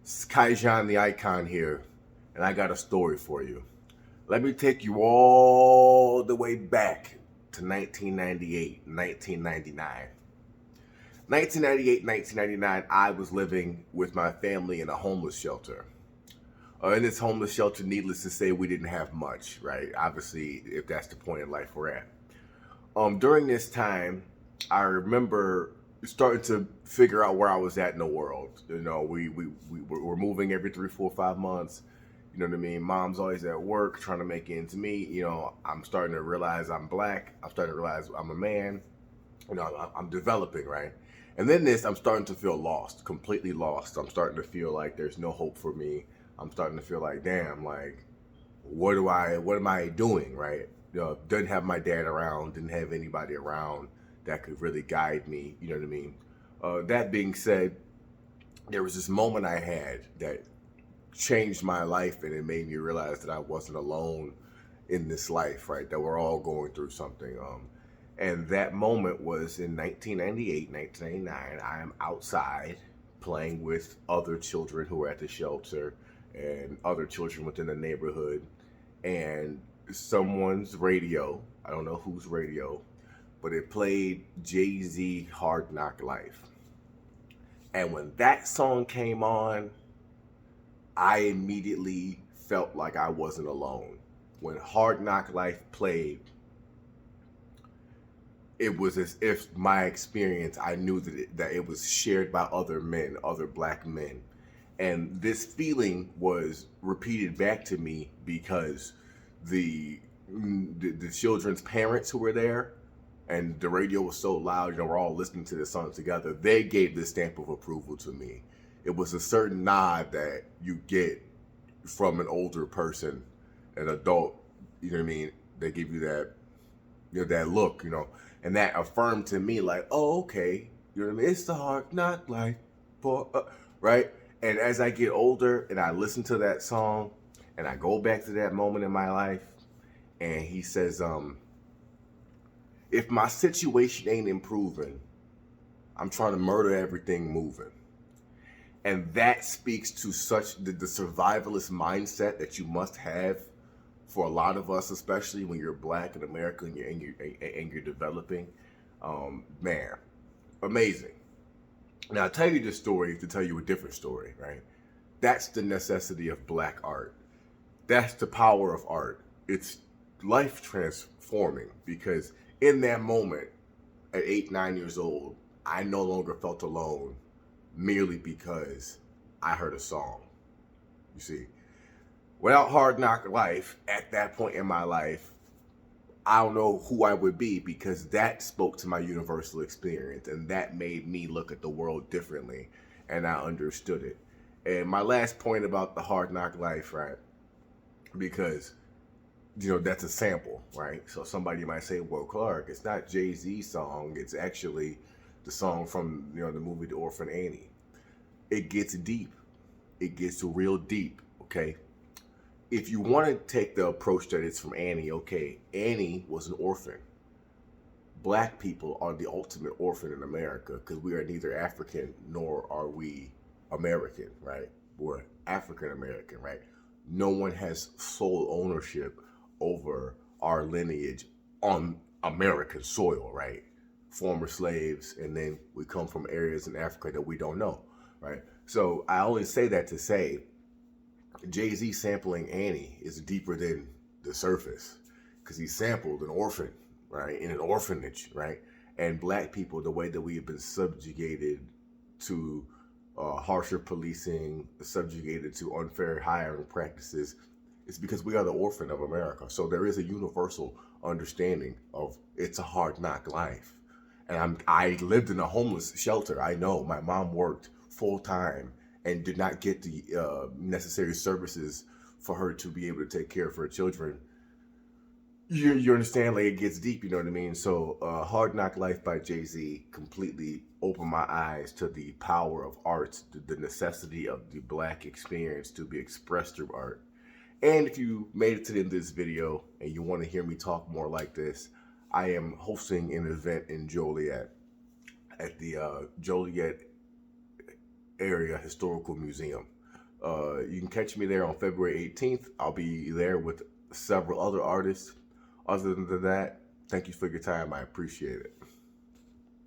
Skyjan the Icon here, and I got a story for you. Let me take you all the way back to 1998, 1999. 1998, 1999, I was living with my family in a homeless shelter. In this homeless shelter, needless to say, we didn't have much, right? Obviously, if that's the point in life we're at. During this time, I remember starting to figure out where I was at in the world. You know, we're moving every 3, 4, 5 months. You know what I mean? Mom's always at work trying to make ends meet. You know, I'm starting to realize I'm black. I'm starting to realize I'm a man. You know, I'm developing, right? And then I'm starting to feel lost, completely lost. I'm starting to feel like there's no hope for me. I'm starting to feel like, damn, like, what am I doing, right? You know, didn't have my dad around, didn't have anybody around that could really guide me. You know what I mean? That being said, there was this moment I had that changed my life, and it made me realize that I wasn't alone in this life, right? That we're all going through something. And that moment was in 1998, 1999. I am outside playing with other children who were at the shelter and other children within the neighborhood. And someone's radio, I don't know whose radio, but it played Jay-Z Hard Knock Life. And when that song came on, I immediately felt like I wasn't alone. When Hard Knock Life played, it was as if my experience, I knew that it was shared by other men, other black men. And this feeling was repeated back to me because the children's parents who were there, and the radio was so loud, you know, we're all listening to this song together. They gave this stamp of approval to me. It was a certain nod that you get from an older person, an adult. You know what I mean? They give you that, you know, that look, you know, and that affirmed to me like, oh, okay, you know what I mean? It's the hard knock life, for right. And as I get older and I listen to that song, and I go back to that moment in my life, and he says, if my situation ain't improving, I'm trying to murder everything moving. And that speaks to such the survivalist mindset that you must have for a lot of us, especially when you're black in America and you're developing. Man, amazing. Now, I'll tell you this story to tell you a different story, right? That's the necessity of black art. That's the power of art. It's life transforming because in that moment, at 8, 9 years old, I no longer felt alone merely because I heard a song. You see, without Hard Knock Life, at that point in my life, I don't know who I would be because that spoke to my universal experience and that made me look at the world differently and I understood it. And my last point about the Hard Knock Life, right? Because, you know, that's a sample, right? So somebody might say, well, Clark, it's not Jay-Z's song. It's actually the song from, you know, the movie The Orphan Annie. It gets deep. It gets real deep, okay? If you want to take the approach that it's from Annie, okay, Annie was an orphan. Black people are the ultimate orphan in America because we are neither African nor are we American, right? We're African American, right? No one has sole ownership over our lineage on American soil, right? Former slaves, and then we come from areas in Africa that we don't know, right? So I only say that to say Jay-Z sampling Annie is deeper than the surface because he sampled an orphan, right, in an orphanage, right? And black people, the way that we have been subjugated to harsher policing, subjugated to unfair hiring practices, is because we are the orphan of America. So there is a universal understanding of it's a hard knock life. And I lived in a homeless shelter. I know my mom worked full time and did not get the necessary services for her to be able to take care of her children. You understand, like it gets deep, you know what I mean? So Hard Knock Life by Jay-Z completely opened my eyes to the power of art, the necessity of the black experience to be expressed through art. And if you made it to the end of this video and you want to hear me talk more like this, I am hosting an event in Joliet at the Joliet Area Historical Museum. You can catch me there on February 18th. I'll be there with several other artists. Other than that, thank you for your time. I appreciate it.